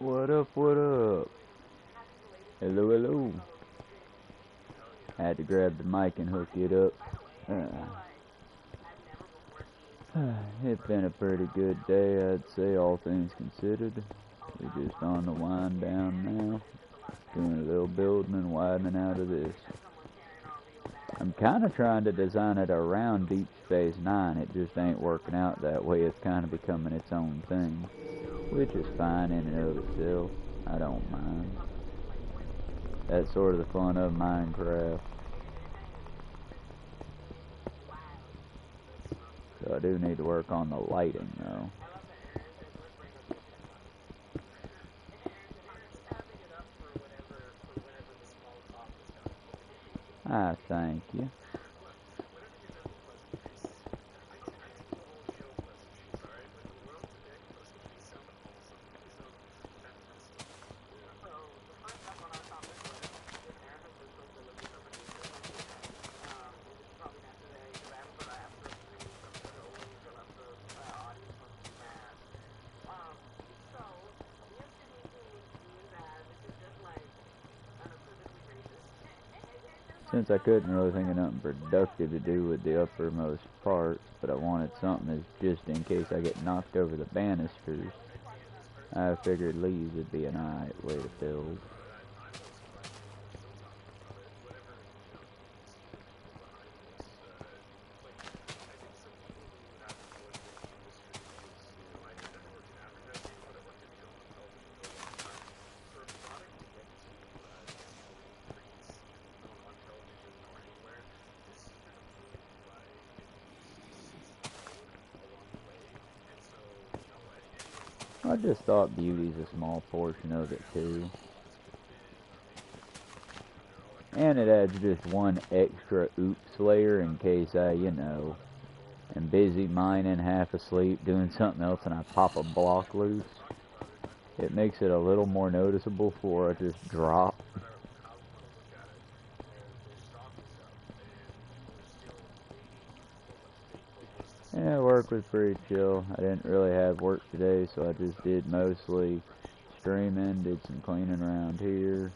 What up, what up? Hello, hello. Had to grab the mic and hook it up. It's been a pretty good day, I'd say, all things considered. We're just on the wind down now. Doing a little building and widening out of this. I'm kind of trying to design it around Deep Space Nine. It just ain't working out that way. It's kind of becoming its own thing, which is fine in and of itself. I don't mind. That's sort of the fun of Minecraft. So I do need to work on the lighting though. Thank you. Since I couldn't really think of nothing productive to do with the uppermost parts, but I wanted something that's just in case I get knocked over the banisters, I figured leaves would be an alright way to build. I just thought beauty's a small portion of it too. And it adds just one extra oops layer in case I, am busy mining, half asleep, doing something else, and I pop a block loose. It makes it a little more noticeable before I just drop. Yeah, work was pretty chill. I didn't really have work today, so I just did mostly streaming, did some cleaning around here.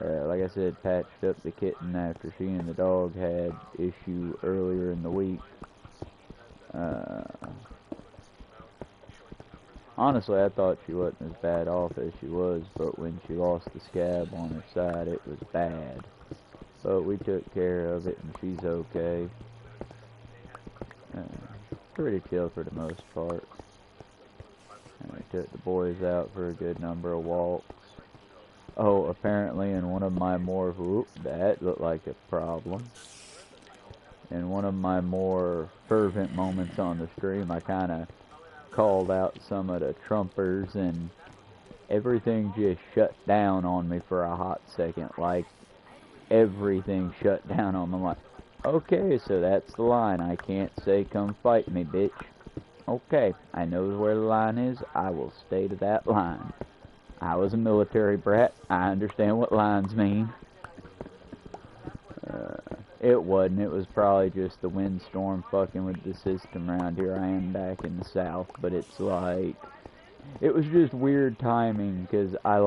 Like I said, patched up the kitten after she and the dog had issue earlier in the week. Honestly, I thought she wasn't as bad off as she was, but when she lost the scab on her side, it was bad. But we took care of it, and she's okay. Pretty chill for the most part. And I took the boys out for a good number of walks. Oh, apparently in one of my more, that looked like a problem. In one of my more fervent moments on the stream, I kind of called out some of the Trumpers, and everything just shut down on me for a hot second. Like, everything shut down on me. I'm like, okay, so that's the line. I can't say come fight me, bitch. Okay, I know where the line is. I will stay to that line. I was a military brat. I understand what lines mean. It wasn't. It was probably just the windstorm fucking with the system around here. I am back in the south, but it's like, it was just weird timing, because I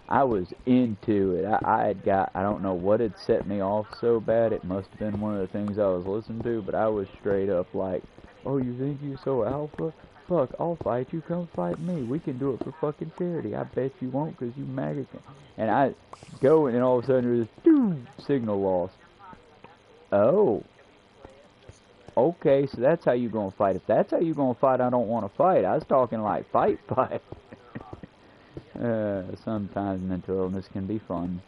I was into it. I don't know what had set me off so bad. It must have been one of the things I was listening to, but I was straight up like, oh, you think you're so alpha? Fuck, I'll fight you. Come fight me. We can do it for fucking charity. I bet you won't, because you maggot. And I go, and all of a sudden there's signal lost. Oh. Okay, so that's how you gonna fight. If that's how you gonna fight, I don't want to fight. I was talking like fight. Sometimes mental illness can be fun.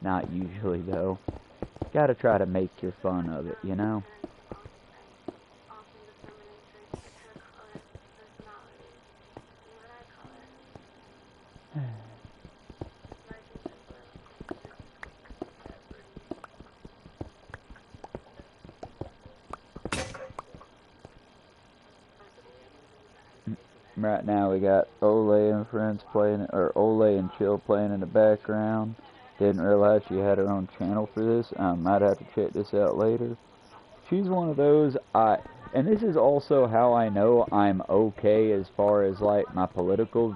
Not usually, though. Gotta try to make your fun of it, you know? Right now we got Ole and friends playing, or Ole and Chill playing in the background. Didn't realize she had her own channel for this. I might have to check this out later. She's one of those, And this is also how I know I'm okay as far as like my political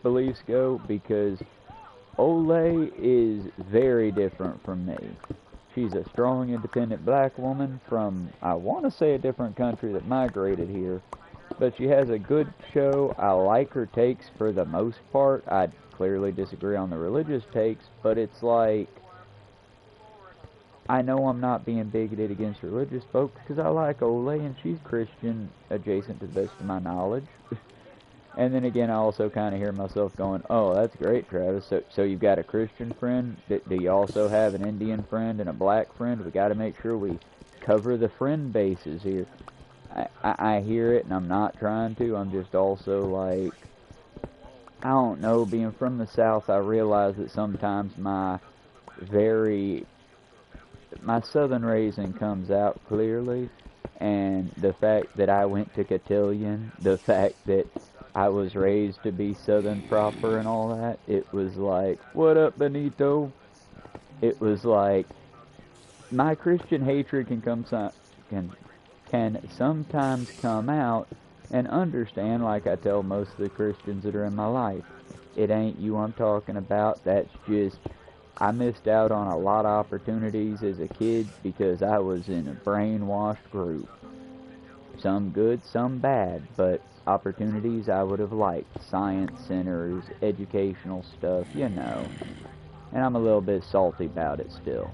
beliefs go, because Olay is very different from me. She's a strong, independent black woman from, I want to say, a different country that migrated here. But she has a good show. I like her takes for the most part. I clearly disagree on the religious takes, but it's like, I know I'm not being bigoted against religious folks because I like Olay and she's Christian adjacent to the best of my knowledge. And then again, I also kind of hear myself going, oh, that's great, Travis. So you've got a Christian friend. Do you also have an Indian friend and a black friend? We got to make sure we cover the friend bases here. I hear it, and I'm not trying to. I'm just also like, I don't know, being from the South, I realize that sometimes my Southern raising comes out clearly, and the fact that I went to cotillion, the fact that I was raised to be Southern proper and all that, it was like, what up, Benito? It was like, my Christian hatred can sometimes come out, and understand, like I tell most of the Christians that are in my life, it ain't you I'm talking about. That's just, I missed out on a lot of opportunities as a kid because I was in a brainwashed group. Some good, some bad, but opportunities I would have liked. Science centers, educational stuff, you know. And I'm a little bit salty about it still.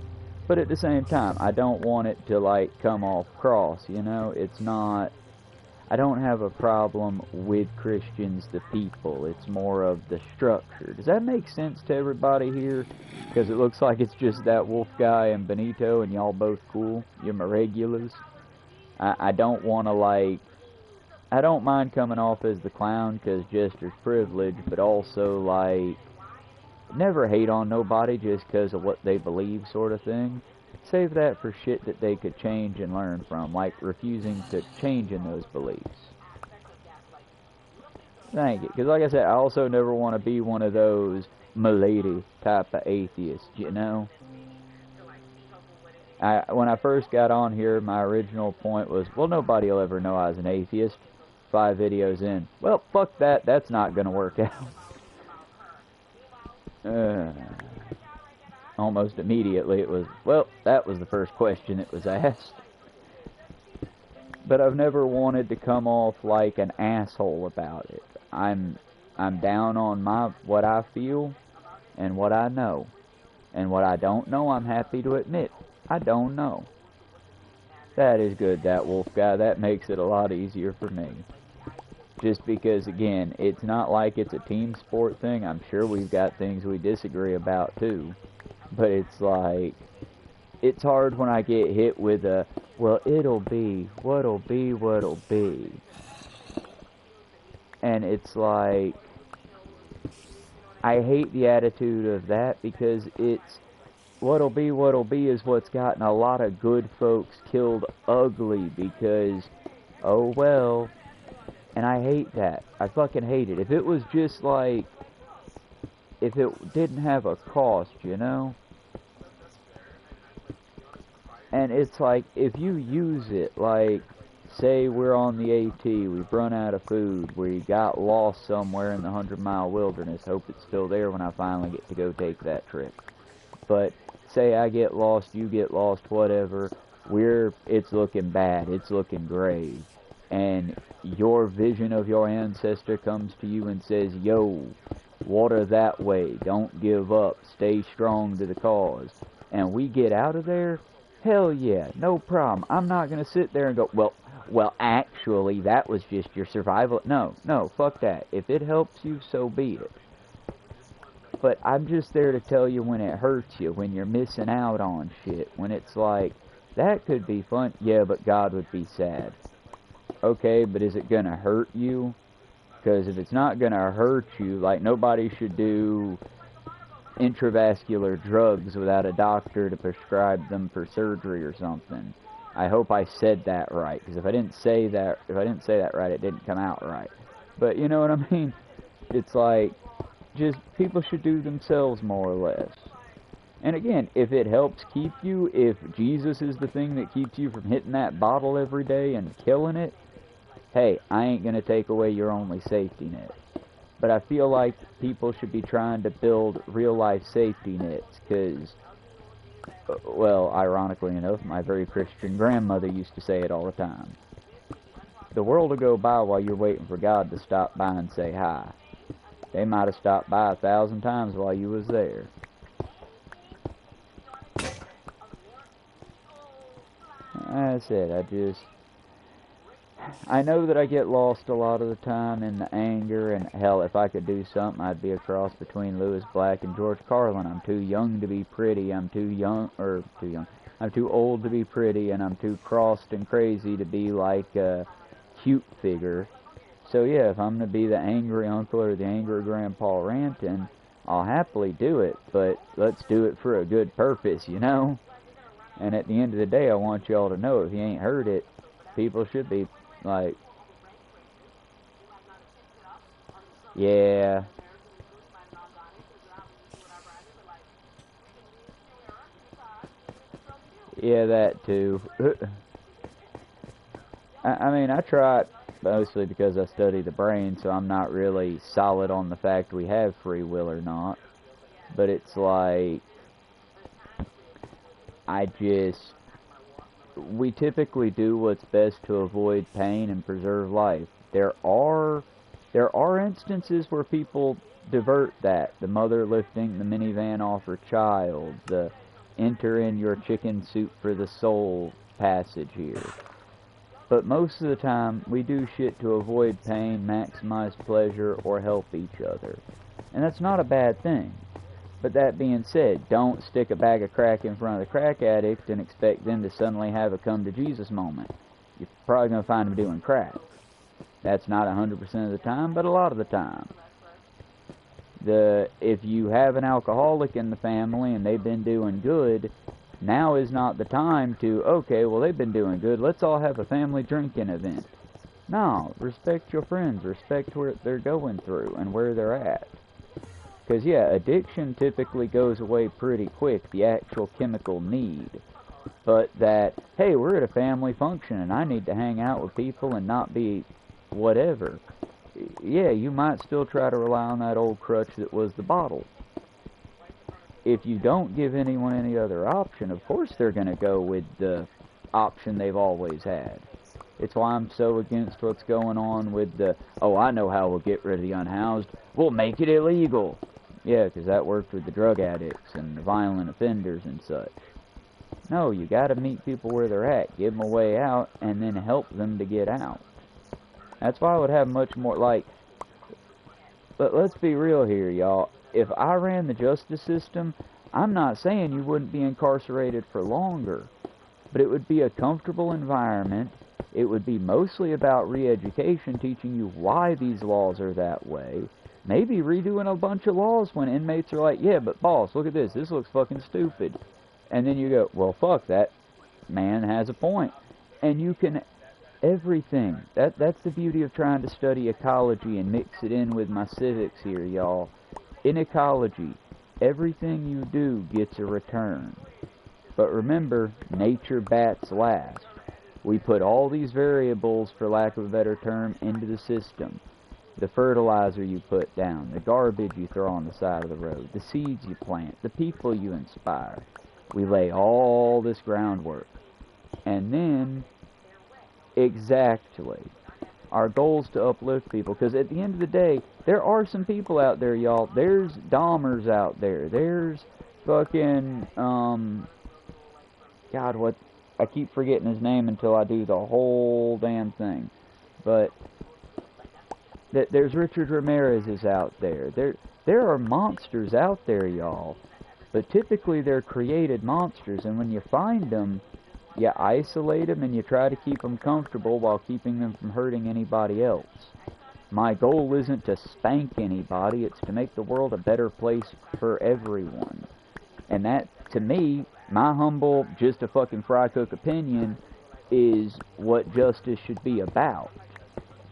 But at the same time, I don't want it to, like, come off cross, you know? It's not, I don't have a problem with Christians, the people. It's more of the structure. Does that make sense to everybody here? Because it looks like it's just that wolf guy and Benito, and y'all both cool. You're my regulars. I don't want to, like, I don't mind coming off as the clown because jester's privilege, but also, like, never hate on nobody just because of what they believe sort of thing. Save that for shit that they could change and learn from, like refusing to change in those beliefs. Thank you. Because like I said, I also never want to be one of those milady type of atheists, you know? When I first got on here, my original point was, well, nobody will ever know I was an atheist. 5 videos in. Well, fuck that. That's not going to work out. Almost immediately it was, well, that was the first question that was asked. But I've never wanted to come off like an asshole about it. I'm down on what I feel and what I know. And what I don't know, I'm happy to admit. I don't know. That is good, that wolf guy. That makes it a lot easier for me. Just because, again, it's not like it's a team sport thing. I'm sure we've got things we disagree about, too. But it's like, it's hard when I get hit with a, well, it'll be, what'll be, what'll be. And it's like, I hate the attitude of that because it's, what'll be is what's gotten a lot of good folks killed ugly because, oh well. And I hate that. I fucking hate it. If it was just like, if it didn't have a cost, you know? And it's like, if you use it, like, say we're on the AT, we've run out of food, we got lost somewhere in the 100-mile wilderness, hope it's still there when I finally get to go take that trip. But say I get lost, you get lost, whatever, it's looking bad, it's looking grave. And your vision of your ancestor comes to you and says, yo, water that way, don't give up, stay strong to the cause. And we get out of there, hell yeah, no problem. I'm not going to sit there and go, well, actually, that was just your survival. No, fuck that. If it helps you, so be it. But I'm just there to tell you when it hurts you, when you're missing out on shit, when it's like, that could be fun, yeah, but God would be sad. Okay, but is it gonna hurt you? Because if it's not gonna hurt you, like, nobody should do intravascular drugs without a doctor to prescribe them for surgery or something. I hope I said that right, because if I didn't say that right, it didn't come out right. But you know what I mean? It's like, just, people should do themselves more or less. And again, if it helps keep you, if Jesus is the thing that keeps you from hitting that bottle every day and killing it, hey, I ain't going to take away your only safety net. But I feel like people should be trying to build real-life safety nets, because, well, ironically enough, my very Christian grandmother used to say it all the time. The world will go by while you're waiting for God to stop by and say hi. They might have stopped by 1,000 times while you was there. That's it. I know that I get lost a lot of the time in the anger, and hell, if I could do something, I'd be a cross between Lewis Black and George Carlin. I'm too young to be pretty. I'm too old to be pretty, and I'm too crossed and crazy to be like a cute figure. So yeah, if I'm going to be the angry uncle or the angry grandpa ranting, I'll happily do it, but let's do it for a good purpose, you know? And at the end of the day, I want y'all to know, if you ain't heard it, people should be like, yeah, that too. I mean, I try it mostly because I study the brain, so I'm not really solid on the fact we have free will or not. But it's like, we typically do what's best to avoid pain and preserve life. There are instances where people divert that. The mother lifting the minivan off her child, the enter in your chicken soup for the soul passage here. But most of the time, we do shit to avoid pain, maximize pleasure, or help each other. And that's not a bad thing. But that being said, don't stick a bag of crack in front of the crack addict and expect them to suddenly have a come-to-Jesus moment. You're probably going to find them doing crack. That's not 100% of the time, but a lot of the time. If you have an alcoholic in the family and they've been doing good, now is not the time to, okay, well, they've been doing good, let's all have a family drinking event. No, respect your friends, respect what they're going through and where they're at. Because, yeah, addiction typically goes away pretty quick, the actual chemical need. But that, hey, we're at a family function and I need to hang out with people and not be whatever. Yeah, you might still try to rely on that old crutch that was the bottle. If you don't give anyone any other option, of course they're going to go with the option they've always had. It's why I'm so against what's going on with the, oh, I know how we'll get rid of the unhoused. We'll make it illegal. Yeah, because that worked with the drug addicts and the violent offenders and such. No, you got to meet people where they're at, give them a way out, and then help them to get out. That's why I would have much more, like, but let's be real here, y'all. If I ran the justice system, I'm not saying you wouldn't be incarcerated for longer, but it would be a comfortable environment. It would be mostly about re-education, teaching you why these laws are that way. Maybe redoing a bunch of laws when inmates are like, yeah, but boss, look at this. This looks fucking stupid. And then you go, well, fuck, that man has a point. And you can, everything. That's the beauty of trying to study ecology and mix it in with my civics here, y'all. In ecology, everything you do gets a return. But remember, nature bats last. We put all these variables, for lack of a better term, into the system. The fertilizer you put down, the garbage you throw on the side of the road, the seeds you plant, the people you inspire. We lay all this groundwork. And then, exactly, our goal is to uplift people. Because at the end of the day, there are some people out there, y'all. There's Dahmers out there. There's fucking, God, what? I keep forgetting his name until I do the whole damn thing. But there's Richard Ramirez is out there. There are monsters out there, y'all. But typically they're created monsters, and when you find them, you isolate them and you try to keep them comfortable while keeping them from hurting anybody else. My goal isn't to spank anybody, it's to make the world a better place for everyone. And that, to me, my humble, just a fucking fry cook opinion, is what justice should be about.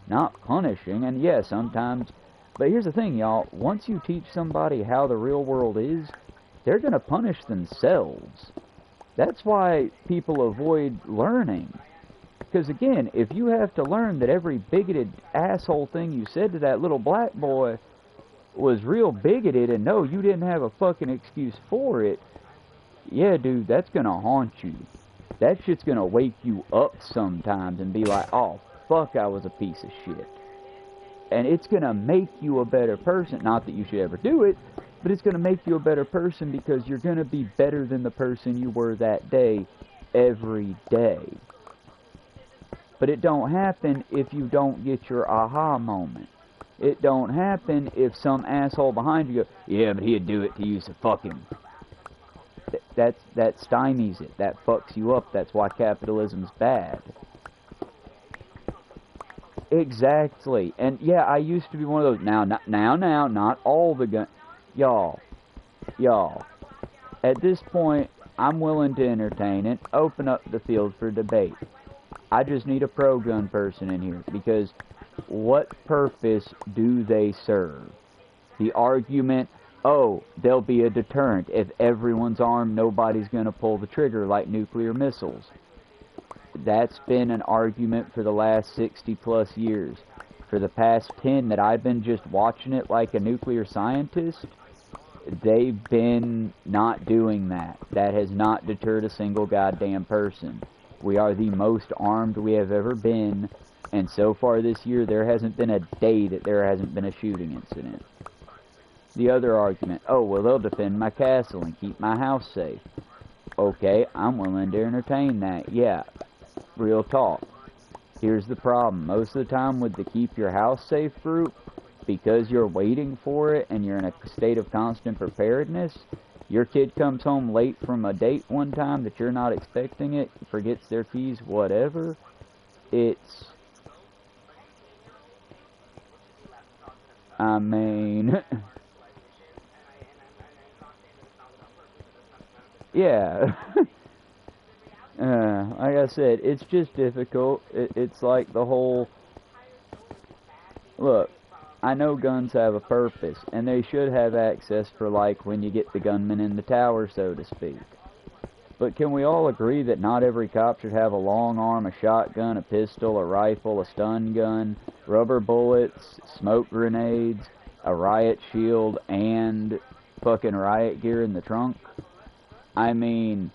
Not punishing, and yeah, sometimes, but here's the thing, y'all, once you teach somebody how the real world is, they're going to punish themselves. That's why people avoid learning. Because again, if you have to learn that every bigoted asshole thing you said to that little black boy was real bigoted, and no, you didn't have a fucking excuse for it, yeah, dude, that's going to haunt you. That shit's going to wake you up sometimes and be like, oh, fuck, I was a piece of shit. And it's going to make you a better person. Not that you should ever do it, but it's going to make you a better person because you're going to be better than the person you were that day every day. But it don't happen if you don't get your aha moment. It don't happen if some asshole behind you goes, yeah, but he'd do it to you, so fuck him. That stymies it. That fucks you up. That's why capitalism's bad. Exactly. And yeah, I used to be one of those. Now, not all the gun. Y'all. At this point, I'm willing to entertain it. Open up the field for debate. I just need a pro-gun person in here, because what purpose do they serve? The argument, oh, there'll be a deterrent. If everyone's armed, nobody's going to pull the trigger like nuclear missiles. That's been an argument for the last 60 plus years. For the past 10 that I've been just watching it like a nuclear scientist, they've been not doing that. That has not deterred a single goddamn person. We are the most armed we have ever been, and so far this year there hasn't been a day that there hasn't been a shooting incident. The other argument, oh, well, they'll defend my castle and keep my house safe. Okay, I'm willing to entertain that, yeah. Real talk. Here's the problem. Most of the time with the keep your house safe group, because you're waiting for it and you're in a state of constant preparedness, your kid comes home late from a date one time that you're not expecting it, forgets their keys, whatever. It's... I mean... yeah. Like I said, it's just difficult. It's like the whole... Look, I know guns have a purpose, and they should have access for, like, when you get the gunman in the tower, so to speak. But can we all agree that not every cop should have a long arm, a shotgun, a pistol, a rifle, a stun gun, rubber bullets, smoke grenades, a riot shield, and fucking riot gear in the trunk? I mean,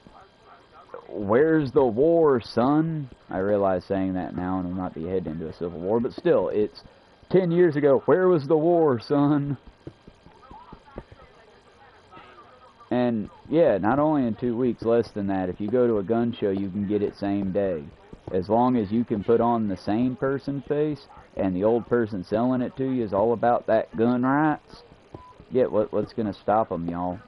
where's the war, son? I realize saying that now, and we might be heading into a civil war, but still, it's 10 years ago, where was the war, son? And, yeah, not only in 2 weeks, less than that. If you go to a gun show, you can get it same day. As long as you can put on the same person face, and the old person selling it to you is all about that gun rights, yeah, what's going to stop them, y'all?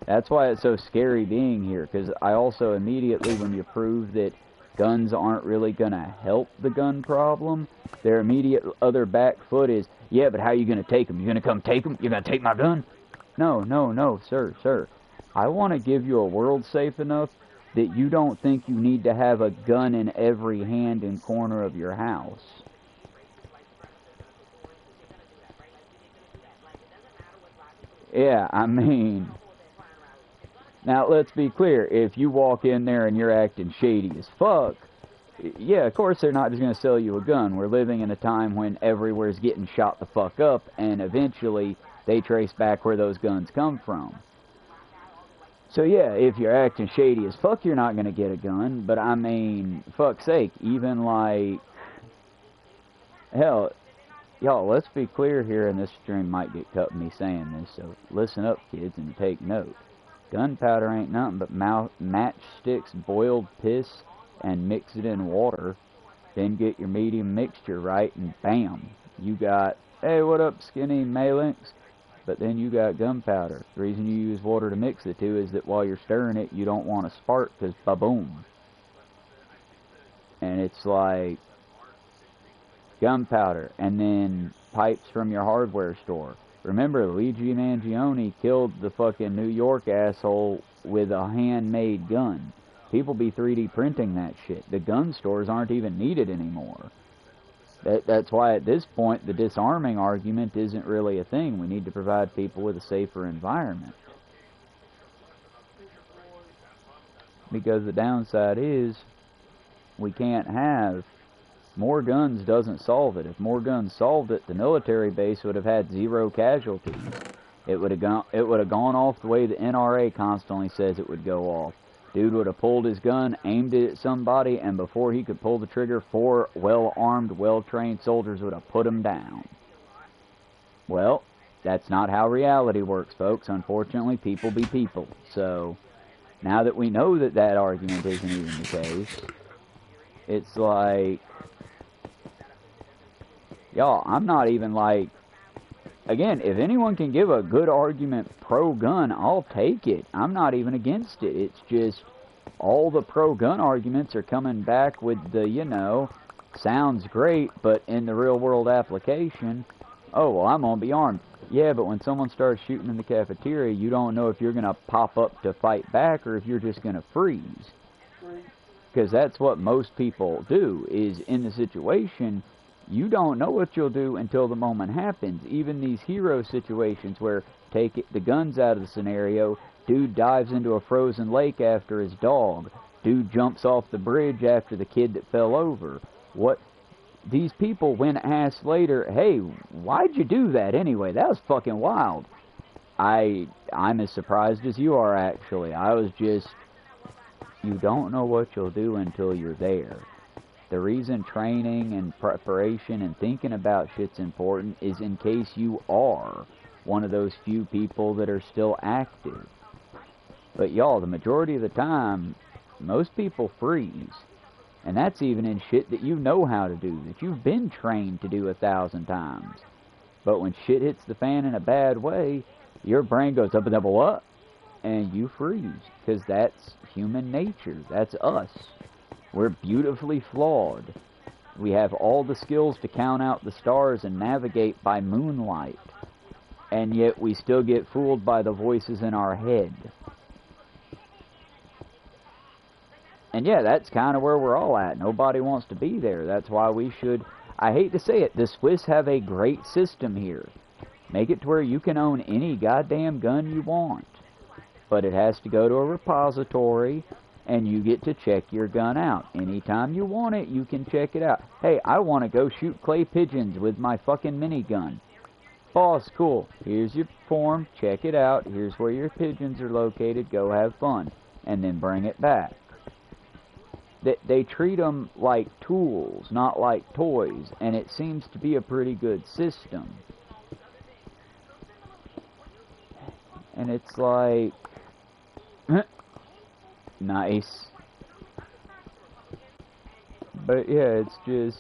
That's why it's so scary being here, because I also immediately, when you prove that guns aren't really going to help the gun problem, their immediate other back foot is, yeah, but how are you going to take them? You're going to come take them? You're going to take my gun? No, sir. I want to give you a world safe enough that you don't think you need to have a gun in every hand and corner of your house. Yeah, I mean... Now, let's be clear. If you walk in there and you're acting shady as fuck, yeah, of course they're not just going to sell you a gun. We're living in a time when everywhere's getting shot the fuck up, and eventually they trace back where those guns come from. So yeah, if you're acting shady as fuck, you're not going to get a gun. But I mean, fuck's sake, even like... Hell, y'all, let's be clear here, and this stream might get cut me saying this, so listen up, kids, and take note. Gunpowder ain't nothing but matchsticks, boiled piss, and mix it in water. Then get your medium mixture right, and bam, you got, hey, what up, skinny Malinks? But then you got gunpowder. The reason you use water to mix the two is that while you're stirring it, you don't want to spark, because ba-boom. And it's like gunpowder, and then pipes from your hardware store. Remember, Luigi Mangione killed the fucking New York asshole with a handmade gun. People be 3D printing that shit. The gun stores aren't even needed anymore. That's why at this point the disarming argument isn't really a thing. We need to provide people with a safer environment. Because the downside is, we can't have... More guns doesn't solve it. If more guns solved it, the military base would have had 0 casualties. It would have gone off the way the NRA constantly says it would go off. Dude would have pulled his gun, aimed it at somebody, and before he could pull the trigger, 4 well-armed, well-trained soldiers would have put him down. Well, that's not how reality works, folks. Unfortunately, people be people. So, now that we know that that argument isn't even the case, it's like... Y'all, I'm not even like... Again, if anyone can give a good argument pro-gun, I'll take it. I'm not even against it. It's just all the pro-gun arguments are coming back with the, you know, sounds great, but in the real-world application, oh, well, I'm going to be armed. Yeah, but when someone starts shooting in the cafeteria, you don't know if you're going to pop up to fight back or if you're just going to freeze. Because that's what most people do, is in the situation... You don't know what you'll do until the moment happens. Even these hero situations where take the guns out of the scenario, dude dives into a frozen lake after his dog. Dude jumps off the bridge after the kid that fell over. What? These people, when asked later, hey, why'd you do that anyway? That was fucking wild. I'm as surprised as you are, actually. I was just... You don't know what you'll do until you're there. The reason training and preparation and thinking about shit's important is in case you are one of those few people that are still active. But y'all, the majority of the time, most people freeze. And that's even in shit that you know how to do, that you've been trained to do 1,000 times. But when shit hits the fan in a bad way, your brain goes up and double up, and you freeze. Because that's human nature. That's us. We're beautifully flawed. We have all the skills to count out the stars and navigate by moonlight. And yet we still get fooled by the voices in our head. And yeah, that's kind of where we're all at. Nobody wants to be there. That's why we should... I hate to say it, the Swiss have a great system here. Make it to where you can own any goddamn gun you want. But it has to go to a repository... And you get to check your gun out. Anytime you want it, you can check it out. Hey, I want to go shoot clay pigeons with my fucking minigun. Boss, cool. Here's your form. Check it out. Here's where your pigeons are located. Go have fun. And then bring it back. They treat them like tools, not like toys. And it seems to be a pretty good system. And it's like... Nice. But yeah, it's just,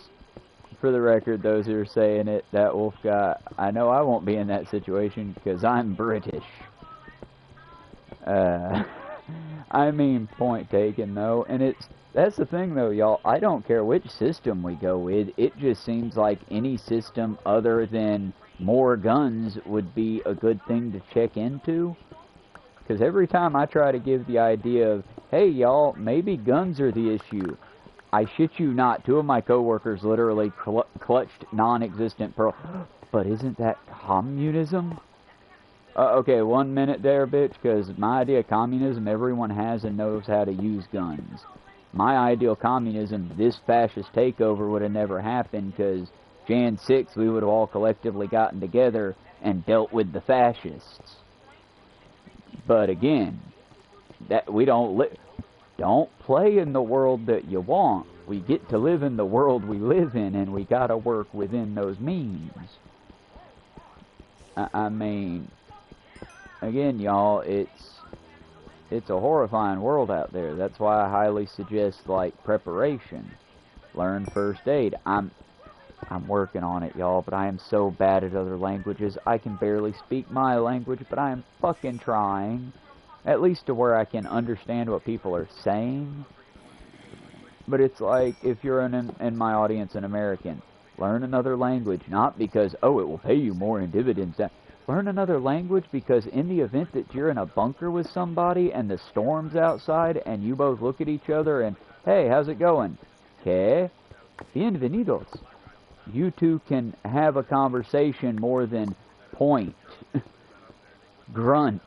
for the record, those who are saying it, that wolf guy, I know I won't be in that situation because I'm British. I mean, point taken though, and that's the thing though, y'all, I don't care which system we go with, it just seems like any system other than more guns would be a good thing to check into. Because every time I try to give the idea of, hey, y'all, maybe guns are the issue, I shit you not, 2 of my coworkers literally clutched non-existent pearl. But isn't that communism? Okay, 1 minute there, bitch, because my idea of communism, everyone has and knows how to use guns. My ideal communism, this fascist takeover would have never happened, because Jan 6th, we would have all collectively gotten together and dealt with the fascists. But again, that we don't play in the world that you want. We get to live in the world we live in, and we gotta work within those means. I mean, again, y'all, it's a horrifying world out there. That's why I highly suggest, like, preparation. Learn first aid. I'm working on it, y'all, but I am so bad at other languages. I can barely speak my language, but I am fucking trying. At least to where I can understand what people are saying. But it's like, if you're in my audience an American, learn another language. Not because, oh, it will pay you more in dividends. Learn another language because in the event that you're in a bunker with somebody and the storm's outside and you both look at each other and, hey, how's it going? Que? Bienvenidos. You two can have a conversation more than point, grunt,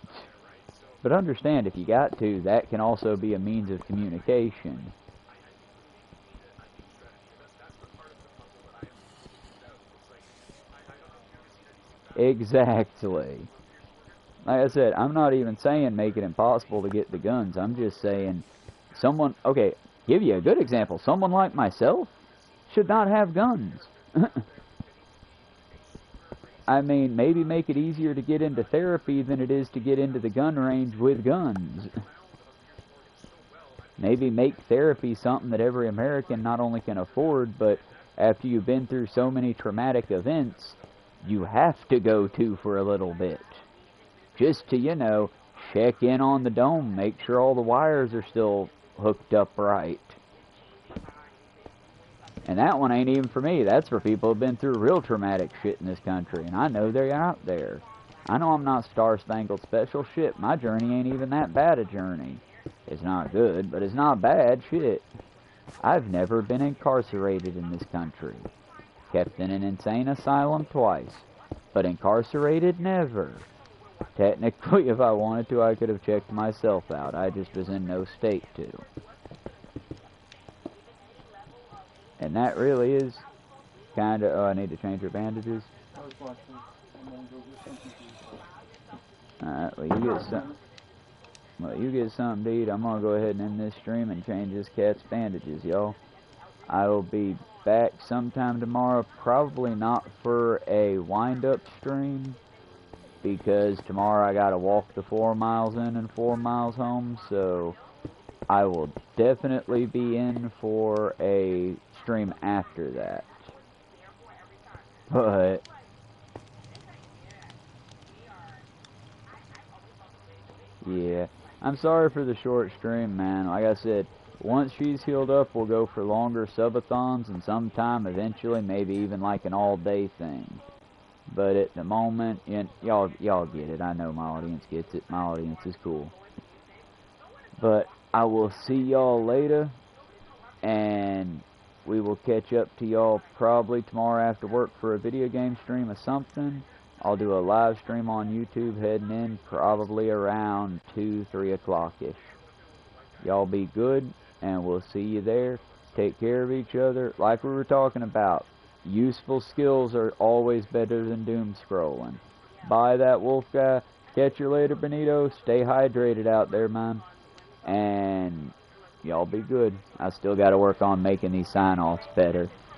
But understand, if you got to, that can also be a means of communication. Exactly. Like I said, I'm not even saying make it impossible to get the guns. I'm just saying someone, okay, give you a good example. Someone like myself should not have guns. I mean, maybe make it easier to get into therapy than it is to get into the gun range with guns. Maybe make therapy something that every American not only can afford, but after you've been through so many traumatic events, you have to go to for a little bit. Just to, you know, check in on the dome, make sure all the wires are still hooked up right. And that one ain't even for me. That's for people who've been through real traumatic shit in this country. And I know they're out there. I know I'm not star-spangled special. Shit, my journey ain't even that bad a journey. It's not good, but it's not bad. Shit. I've never been incarcerated in this country. Kept in an insane asylum twice. But incarcerated, never. Technically, if I wanted to, I could have checked myself out. I just was in no state to. And that really is kind of... Oh, I need to change your bandages. Alright, well, you get something to eat. I'm going to go ahead and end this stream and change this cat's bandages, y'all. I will be back sometime tomorrow. Probably not for a wind-up stream, because tomorrow I got to walk the 4 miles in and 4 miles home, so I will definitely be in for a stream after that. But yeah, I'm sorry for the short stream, man. Like I said, once she's healed up, we'll go for longer subathons, and sometime eventually, maybe even like an all-day thing. But at the moment, y'all get it. I know my audience gets it. My audience is cool. But I will see y'all later, and we will catch up to y'all probably tomorrow after work for a video game stream or something. I'll do a live stream on YouTube heading in probably around 2, 3 o'clock-ish. Y'all be good, and we'll see you there. Take care of each other. Like we were talking about, useful skills are always better than doom scrolling. Buy that wolf guy. Catch you later, Benito. Stay hydrated out there, man. And y'all be good. I still got to work on making these sign-offs better.